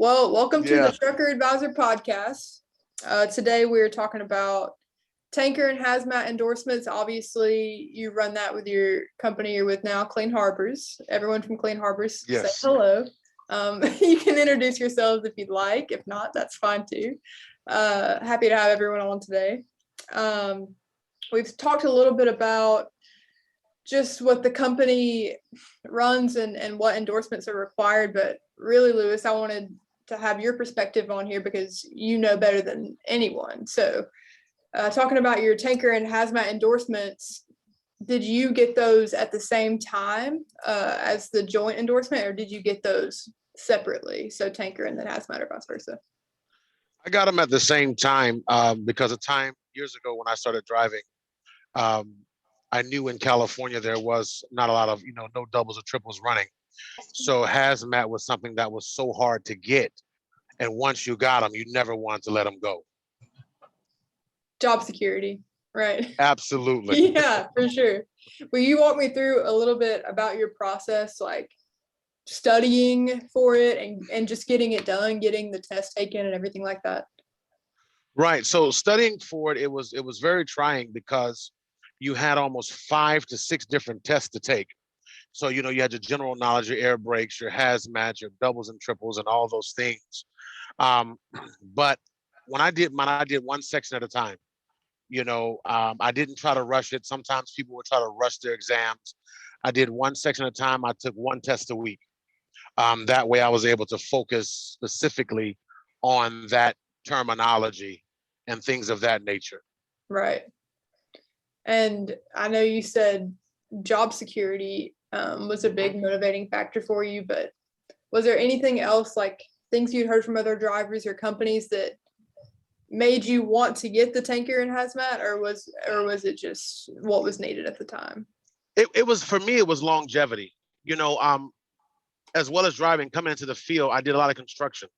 Well, welcome to the Yeah. Trucker Advisor podcast. Today we're talking about tanker and hazmat endorsements. Obviously, you run that with your company you're with now, Clean Harbors. Everyone from Clean Harbors, say Yes. hello. You can introduce yourselves if you'd like. If not, that's fine too. Happy to have everyone on today. We've talked a little bit about just what the company runs and what endorsements are required, but really, Lewis, I wanted to have your perspective on here because you know better than anyone. So talking about your tanker and hazmat endorsements, did you get those at the same time as the joint endorsement, or did you get those separately? So tanker and then hazmat, or vice versa? I got them at the same time because a time years ago when I started driving, um, I knew in California there was not a lot of, no doubles or triples running. So hazmat was something that was so hard to get. And once you got them, you never wanted to let them go. Job security, right? Absolutely. Yeah, for sure. Will you walk me through a little bit about your process, like studying for it and just getting it done, getting the test taken and everything like that? Right. So studying for it, it was very trying because you had almost 5 to 6 different tests to take. So, you had your general knowledge, your air brakes, your hazmat, your doubles and triples, and all those things. Um, but when I did mine, I did one section at a time. I didn't try to rush it. Sometimes people would try to rush their exams. I did one section at a time. I took one test a week. That way I was able to focus specifically on that terminology and things of that nature. Right. And I know you said job security was a big motivating factor for you, but was there anything else, like things you'd heard from other drivers or companies, that made you want to get the tanker and hazmat, or was it just what was needed at the time? It was, for me, it was longevity. You know, as well as driving, coming into the field, I did a lot of construction.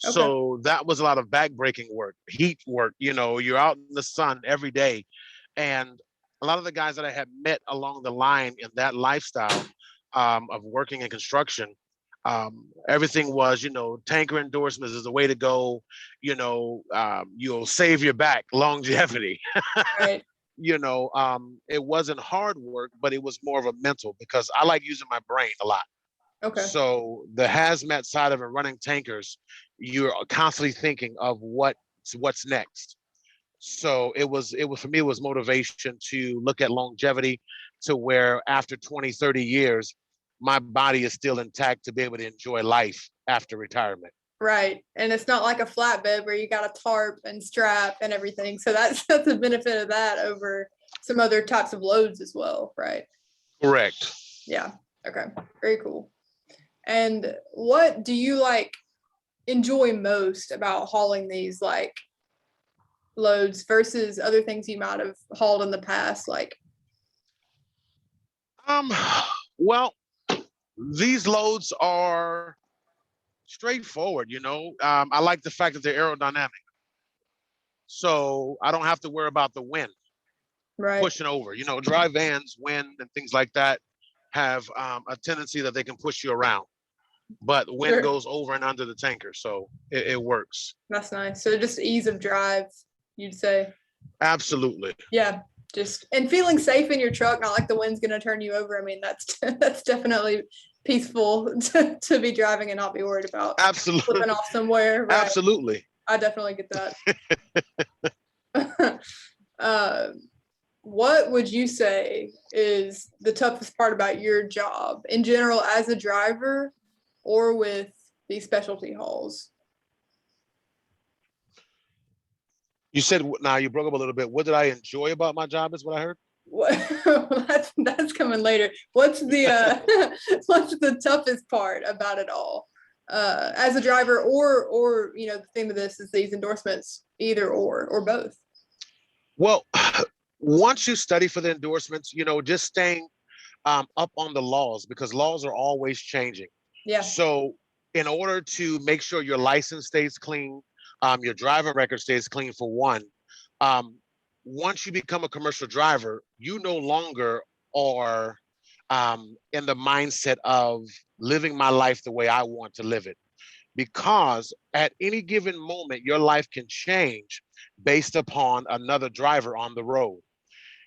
Okay. So that was a lot of back-breaking work, heat work. You're out in the sun every day. And a lot of the guys that I had met along the line in that lifestyle of working in construction, everything was, tanker endorsements is the way to go. You'll save your back, longevity. Right. It wasn't hard work, but it was more of a mental because I like using my brain a lot. Okay. So the hazmat side of it, running tankers, you're constantly thinking of what's next. So it was for me, it was motivation to look at longevity to where after 20, 30 years, my body is still intact to be able to enjoy life after retirement. Right. And it's not like a flatbed where you got a tarp and strap and everything. So that's a benefit of that over some other types of loads as well, right? Correct. Yeah. Okay. Very cool. And what do you enjoy most about hauling these loads versus other things you might have hauled in the past? Um, well, these loads are straightforward. I like the fact that they're aerodynamic. So I don't have to worry about the wind Right. pushing over. Dry vans, wind, and things like that have a tendency that they can push you around. But wind Sure. goes over and under the tanker, so it works. That's nice. So just ease of drive, you'd say. Absolutely. Yeah. Just and feeling safe in your truck, not like the wind's gonna turn you over. I mean, that's definitely peaceful to be driving and not be worried about Absolutely. flipping off somewhere. Right. Absolutely. I definitely get that. What would you say is the toughest part about your job in general as a driver or with these specialty hauls? You said, now you broke up a little bit. What did I enjoy about my job is what I heard. What that's coming later. What's the what's the toughest part about it all as a driver, or the theme of this is these endorsements, either or both? Well, once you study for the endorsements, just staying up on the laws, because laws are always changing. Yeah. So in order to make sure your license stays clean, your driving record stays clean for one, um, once you become a commercial driver, you no longer are in the mindset of living my life the way I want to live it. because at any given moment, your life can change based upon another driver on the road.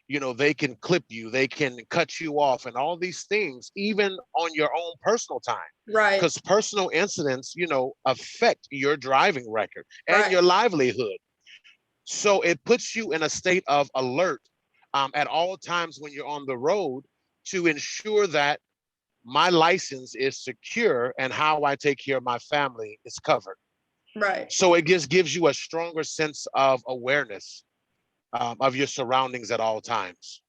You know, they can clip you, they can cut you off, and all these things, even on your own personal time. Right. Because personal incidents, you know, affect your driving record and Right. your livelihood. So it puts you in a state of alert at all times when you're on the road to ensure that my license is secure and how I take care of my family is covered. Right. So it just gives you a stronger sense of awareness of your surroundings at all times.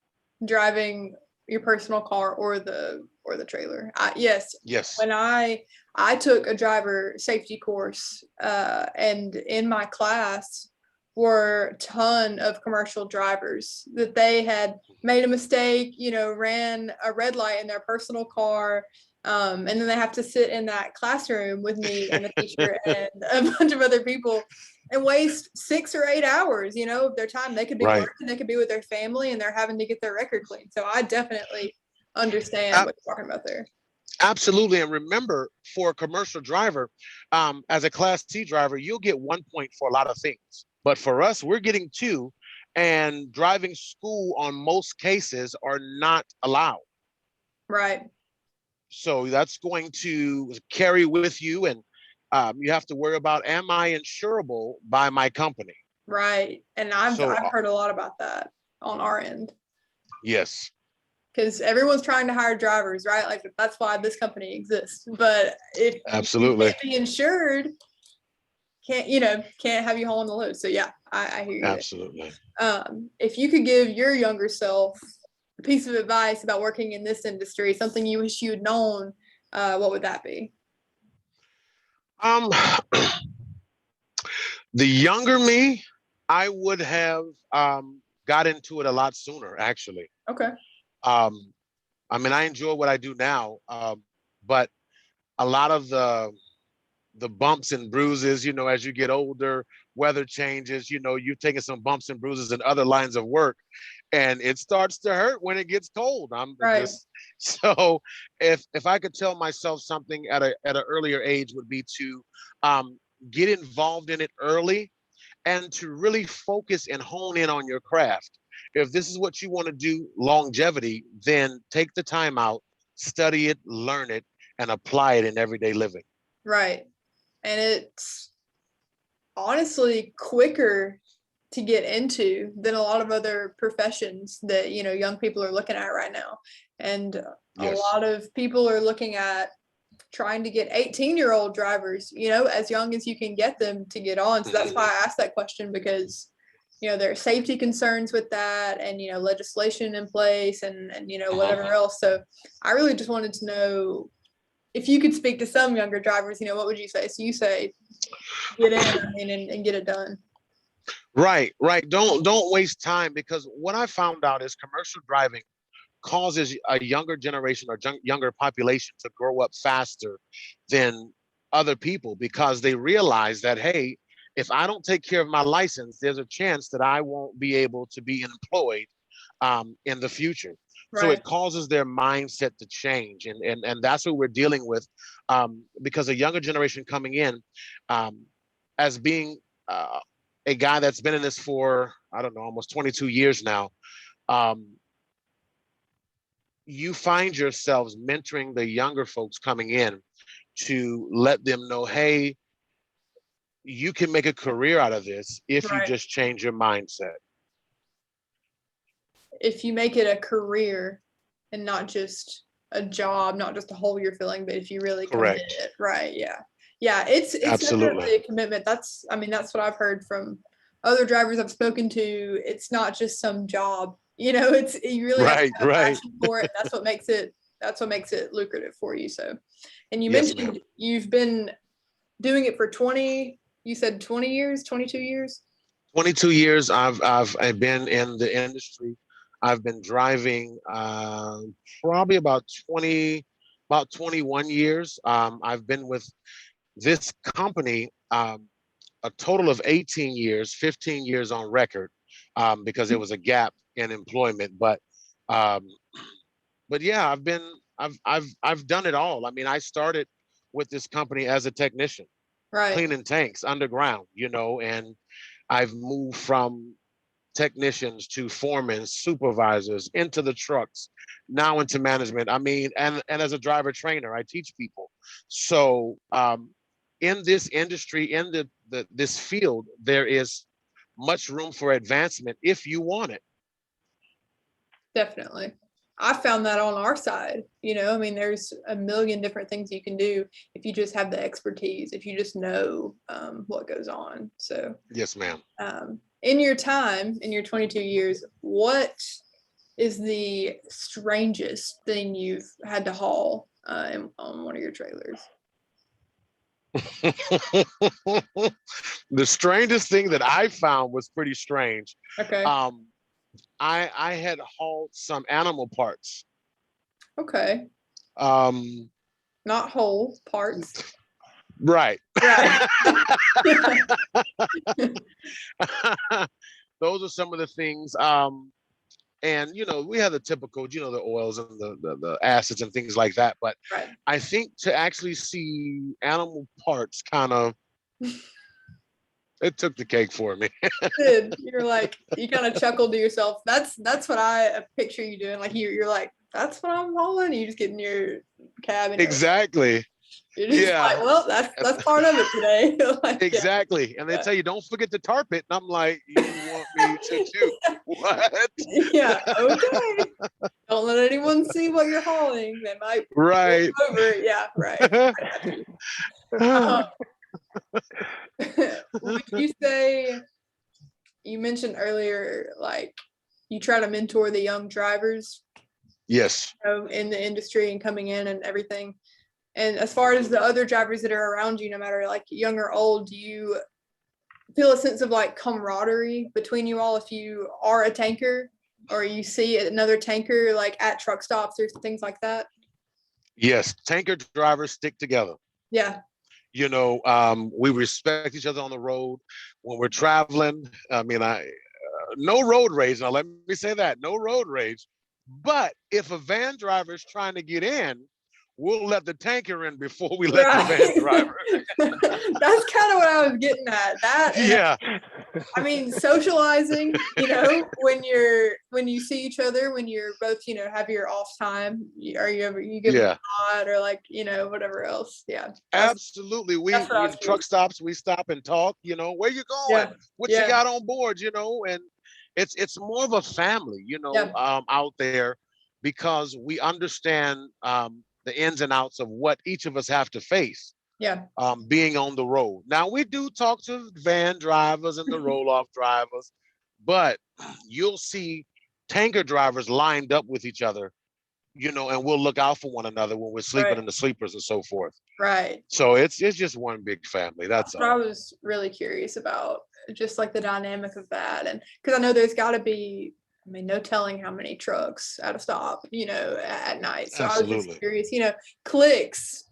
Driving your personal car or the trailer. Yes, Yes. when I took a driver safety course, and in my class were a ton of commercial drivers that they had made a mistake, you know, ran a red light in their personal car. And then they have to sit in that classroom with me and the teacher and a bunch of other people and waste 6 or 8 hours, you know, of their time. They could be Right. working, they could be with their family, and they're having to get their record clean. So I definitely understand what you're talking about there. Absolutely. And remember, for a commercial driver, as a Class C driver, you'll get 1 point for a lot of things. But for us, we're getting 2, and driving school on most cases are not allowed. Right. So that's going to carry with you, and you have to worry about, am I insurable by my company? Right. And I've So, I've heard a lot about that on our end. yes. Because everyone's trying to hire drivers, right? Like that's why this company exists. But if you Absolutely. can't be insured, can't have you hauling the load. So yeah, I hear you there. Absolutely. If you could give your younger self a piece of advice about working in this industry, something you wish you had known, what would that be? Um, the younger me, I would have got into it a lot sooner, actually. Okay. Um, I mean, I enjoy what I do now, but a lot of the bumps and bruises, you know, as you get older, weather changes, you know, you've taken some bumps and bruises in other lines of work, and it starts to hurt when it gets cold. I'm Right. just so if I could tell myself something at an earlier age would be to get involved in it early and to really focus and hone in on your craft. If this is what you want to do, longevity, then take the time out, study it, learn it, and apply it in everyday living. Right. And it's honestly quicker to get into than a lot of other professions that, you know, young people are looking at right now. And a Yes. lot of people are looking at trying to get 18-year-old drivers, you know, as young as you can get them to get on. So that's why I asked that question, because, you know, there are safety concerns with that, and, you know, legislation in place, and you know, whatever else. So I really just wanted to know if you could speak to some younger drivers, you know, what would you say? So you say get in, I mean, and get it done. Right, right. Don't waste time, because what I found out is commercial driving causes a younger generation or younger population to grow up faster than other people, because they realize that, hey, if I don't take care of my license, there's a chance that I won't be able to be employed in the future. So Right. it causes their mindset to change, and that's what we're dealing with, because a younger generation coming in, um, as being a guy that's been in this for, I don't know, almost 22 years now. Um, you find yourselves mentoring the younger folks coming in to let them know, hey, you can make a career out of this if you Right. just change your mindset. If you make it a career and not just a job, not just a hole you're filling, but if you really commit Correct. it, right? Yeah. Yeah, it's Absolutely. definitely a commitment. I mean, that's what I've heard from other drivers I've spoken to. It's not just some job, you know, it's, you really have to Right, have a right. passion for it. That's what makes it lucrative for you. So, and you Yes, ma'am. mentioned you've been doing it for 20, you said 20 years, 22 years? 22 years I've been in the industry. I've been driving probably about 21 years. I've been with this company a total of 18 years, 15 years on record, because there was a gap in employment. Um, but yeah, I've done it all. I mean, I started with this company as a technician. Right. cleaning tanks underground, and I've moved from technicians to foremen, supervisors, into the trucks, now into management. I mean, and as a driver trainer, I teach people. So in this industry, in this field, there is much room for advancement if you want it. Definitely. I found that on our side, I mean, there's a million different things you can do if you just have the expertise, if you just know what goes on. So, Yes, ma'am. In your time, in your 22 years, what is the strangest thing you've had to haul on one of your trailers? The strangest thing that I found was pretty strange. Okay. Um, I had hauled some animal parts. Okay. Um, Not whole parts. right. Right. Those are some of the things. And we have the typical, the oils and the acids and things like that. But Right. I think to actually see animal parts it took the cake for me. You're like, you kind of chuckled to yourself. That's what I picture you doing. Like you're like, that's what I'm hauling. You just get in your cab and Exactly. you're just Yeah. like, well, that's part of it today. Like, Exactly. And they tell you, don't forget to tarp it. And I'm like, you want me to do what? Yeah, okay. Don't let anyone see what you're hauling. They might Right. over it. Yeah, right. Would you say, you mentioned earlier, like you try to mentor the young drivers, Yes. in the industry and coming in and everything. And as far as the other drivers that are around you, no matter like young or old, do you feel a sense of like camaraderie between you all if you are a tanker or you see another tanker like at truck stops or things like that? Yes. Tanker drivers stick together. Yeah. We respect each other on the road when we're traveling. I mean, no road rage. Now, let me say that, no road rage. But if a van driver is trying to get in, we'll let the tanker in before we let the van driver. That's kind of what I was getting at. That, Yeah. I mean, socializing, when you see each other, when you're both, have your off time, you give them a nod or like, whatever else. Yeah. Absolutely. We truck stops, we stop and talk, where you going? Yeah. What you got on board, and it's more of a family, out there, because we understand the ins and outs of what each of us have to face. Yeah. Being on the road. Now we do talk to van drivers and the roll-off drivers, but you'll see tanker drivers lined up with each other, and we'll look out for one another when we're sleeping in the sleepers and so forth. Right. So it's just one big family. That's all. What I was really curious about, just like the dynamic of that, and because I know there's got to be, I mean, no telling how many trucks at a stop, at night. So Absolutely. I was just curious, clicks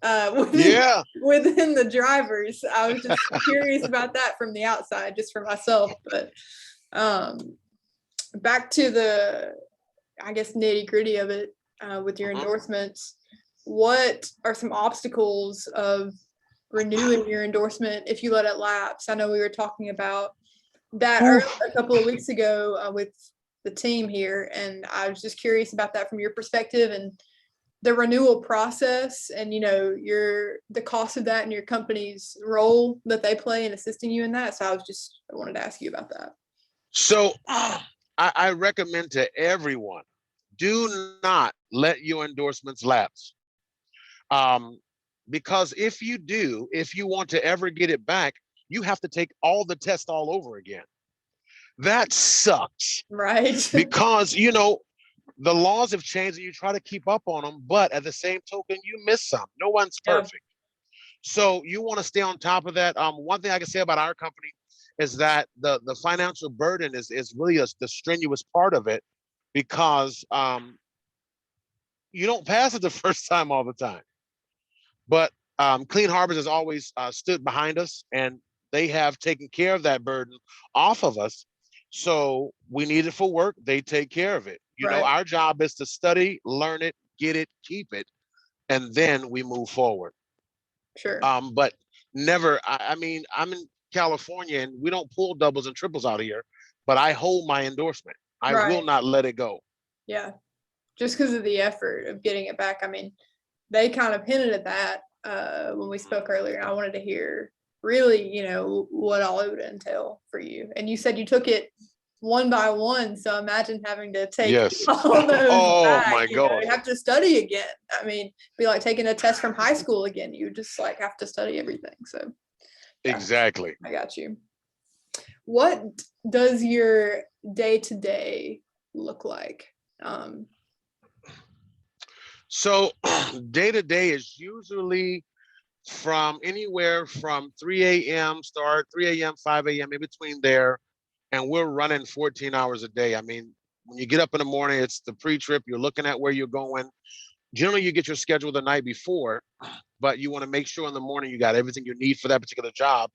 within the drivers. I was just curious about that from the outside, just for myself. But back to the, I guess, nitty gritty of it, with your endorsements. What are some obstacles of renewing your endorsement if you let it lapse? I know we were talking about that a couple of weeks ago with the team here, and I was just curious about that from your perspective and the renewal process, and the cost of that and your company's role that they play in assisting you in that. So I wanted to ask you about that. So I recommend to everyone, do not let your endorsements lapse. Because if you want to ever get it back, you have to take all the tests all over again. That sucks. Right. Because, the laws have changed and you try to keep up on them, but at the same token, you miss some. No one's perfect. So you want to stay on top of that. One thing I can say about our company is that the financial burden is really the strenuous part of it, because you don't pass it the first time all the time. But Clean Harbors has always stood behind us, and they have taken care of that burden off of us. So we need it for work. They take care of it. Our job is to study, learn it, get it, keep it, and then we move forward. Sure. But Never. I mean, I'm in California and we don't pull doubles and triples out here, but I hold my endorsement. I will Right. not let it go. Yeah. Just because of the effort of getting it back. I mean, they kind of hinted at that when we spoke earlier. I wanted to hear really, what all it would entail for you. And you said you took it one by one. So imagine having to take Yes. all those Oh back, my God. you have to study again. I mean, be like taking a test from high school again. You just like have to study everything. So yeah, Exactly. I got you. What does your day to day look like? So day to day is usually from anywhere from 3 a.m. start, 3 a.m., 5 a.m., in between there. And we're running 14 hours a day. I mean, when you get up in the morning, it's the pre-trip, you're looking at where you're going. Generally, you get your schedule the night before, but you want to make sure in the morning you got everything you need for that particular job,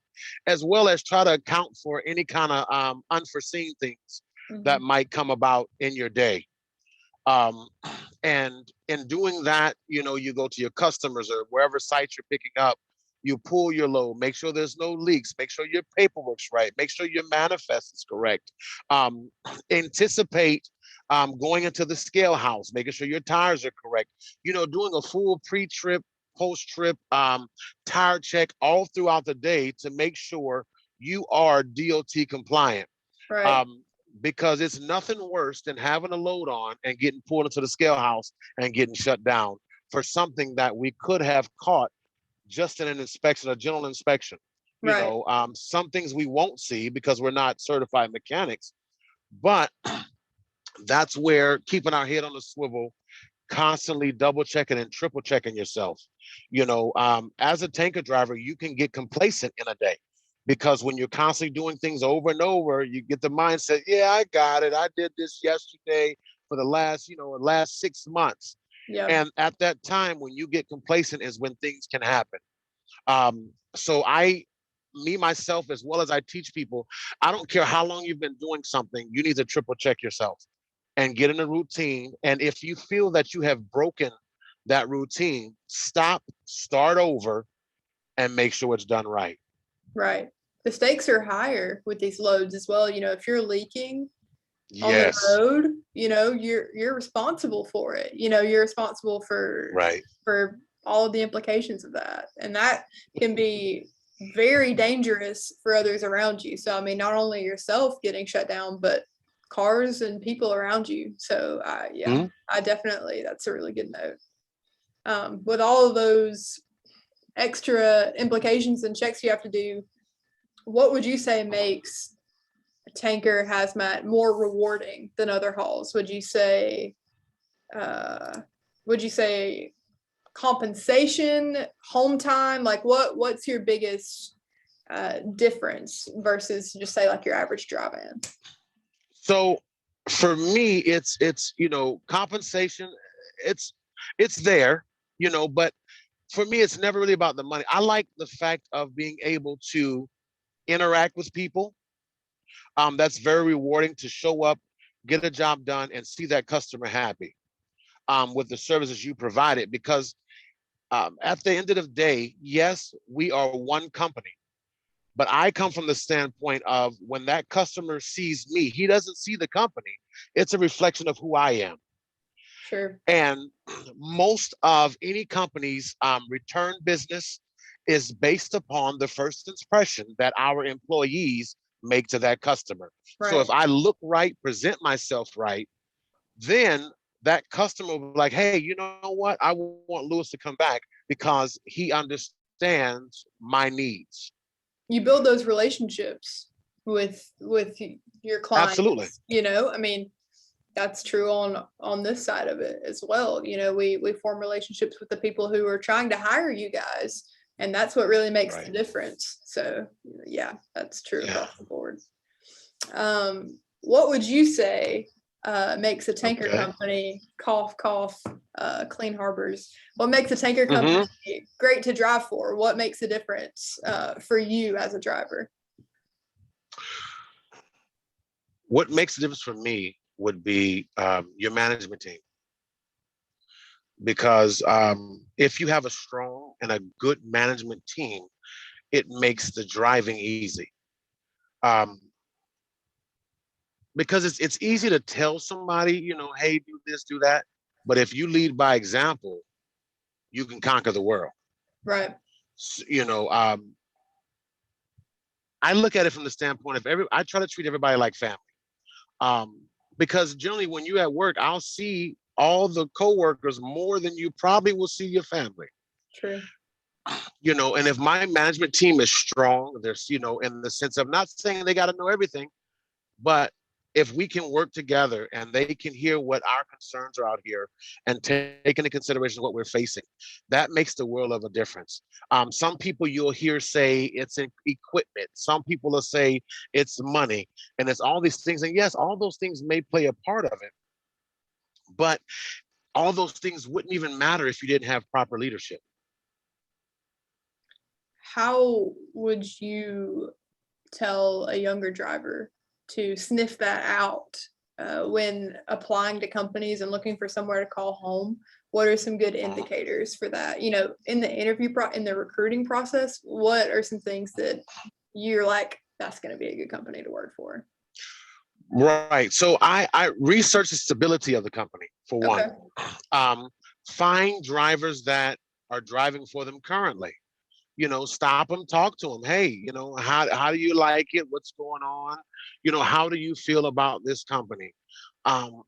as well as try to account for any kind of unforeseen things that might come about in your day. Um, and in doing that, you go to your customers or wherever site you're picking up, you pull your load, make sure there's no leaks, make sure your paperwork's right, make sure your manifest is correct. Um, Anticipate going into the scale house, making sure your tires are correct, doing a full pre-trip, post-trip tire check all throughout the day to make sure you are DOT compliant. Right. Um, because it's nothing worse than having a load on and getting pulled into the scale house and getting shut down for something that we could have caught just in an inspection, a general inspection. Right. Some things we won't see because we're not certified mechanics, but that's where keeping our head on the swivel, constantly double checking and triple checking yourself. As a tanker driver, you can get complacent in a day because when you're constantly doing things over and over, you get the mindset, yeah, I got it. I did this yesterday for the last 6 months. Yeah. And at that time, when you get complacent is when things can happen. So me, myself, as well as I teach people, I don't care how long you've been doing something, you need to triple check yourself and get in a routine. And if you feel that you have broken that routine, stop, start over, and make sure it's done right. Right. The stakes are higher with these loads as well. If you're leaking on the Yes. road, you're responsible for it. You're responsible Right. for all of the implications of that. And that can be very dangerous for others around you. So I mean, not only yourself getting shut down, but cars and people around you. So Mhm. I definitely, that's a really good note. With all of those extra implications and checks you have to do, what would you say makes a tanker hazmat more rewarding than other hauls? Uh, would you say compensation, home time? Like what's your biggest difference versus just say like your average drive-in? So for me, it's compensation. It's there, but for me, it's never really about the money. I like the fact of being able to interact with people. That's very rewarding to show up, get a job done, and see that customer happy with the services you provided. Because at the end of the day, yes, we are one company. But I come from the standpoint of when that customer sees me, he doesn't see the company. It's a reflection of who I am. Sure. And most of any company's return business is based upon the first impression that our employees make to that customer. So Right. if I look right, present myself right, then that customer will be like, hey, you know what? I want Lewis to come back because he understands my needs. You build those relationships with your Absolutely. clients. I mean, that's true on this side of it as well. We form relationships with the people who are trying to hire you guys, and that's what really makes the Right. difference. So yeah, that's true Yeah. across the board. What would you say makes a tanker Okay. company, cough cough, Clean Harbors, what makes a tanker company Mhm. great to drive for? What makes a difference for you as a driver? What makes a difference for me would be your management team. Because if you have a strong and a good management team, it makes the driving easy. Because it's easy to tell somebody, you know, hey, do this, do that. But if you lead by example, you can conquer the world. Right. You know, I look at it from the standpoint of I try to treat everybody like family. Because generally when you're at work, I'll see all the coworkers more than you probably will see your family. True. You know, and if my management team is strong, there's, you know, in the sense of not saying they got to know everything, but if we can work together and they can hear what our concerns are out here and take into consideration what we're facing, that makes the world of a difference. Some people you'll hear say it's equipment. Some people will say it's money, and it's all these things. And yes, all those things may play a part of it, but all those things wouldn't even matter if you didn't have proper leadership. How would you tell a younger driver to sniff that out when applying to companies and looking for somewhere to call home? What are some good indicators for that? You know, in the in the recruiting process, what are some things that you're like, that's going to be a good company to work for? Right. So I research the stability of the company for one. Find drivers that are driving for them currently. You know, stop them, talk to them. Hey, you know, how do you like it? What's going on? You know, how do you feel about this company? And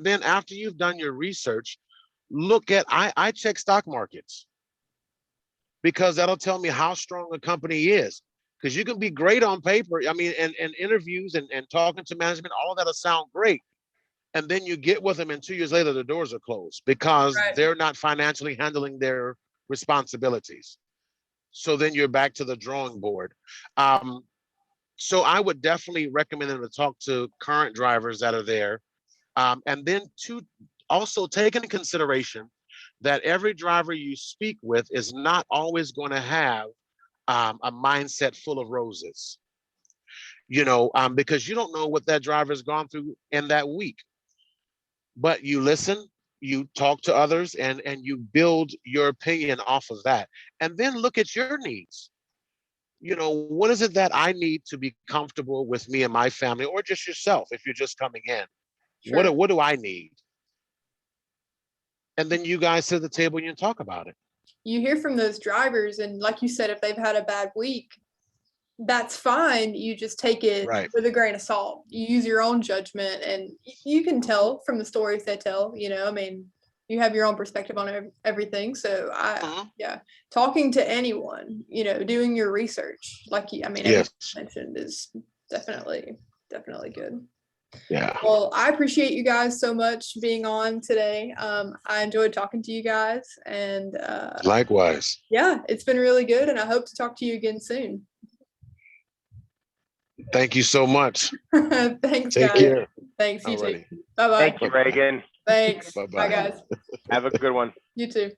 then after you've done your research, look at, I check stock markets, because that'll tell me how strong a company is. Because you can be great on paper. I mean, and interviews and talking to management, all of that'll sound great. And then you get with them and 2 years later, the doors are closed because they're not financially handling their responsibilities. So then you're back to the drawing board. So I would definitely recommend them to talk to current drivers that are there. And then to also take into consideration that every driver you speak with is not always going to have a mindset full of roses, you know, because you don't know what that driver has gone through in that week. But you listen, you talk to others, and you build your opinion off of that. And then look at your needs. You know, what is it that I need to be comfortable with me and my family, or just yourself if you're just coming in? Sure. What do I need? And then you guys sit at the table and you talk about it. You hear from those drivers, and like you said, if they've had a bad week, that's fine. You just take it with a grain of salt. You use your own judgment, and you can tell from the stories they tell, you know, I mean, you have your own perspective on everything. So yeah, talking to anyone, you know, doing your research, like I mean, everything you mentioned is definitely good. Yeah. Well, I appreciate you guys so much being on today. I enjoyed talking to you guys, and likewise. Yeah, it's been really good, and I hope to talk to you again soon. Thank you so much. Thanks, Take guys. care. Thanks, you Alrighty. too. Bye-bye. Thank you, Reagan. Thanks. Bye-bye. Bye, guys. Have a good one. You too.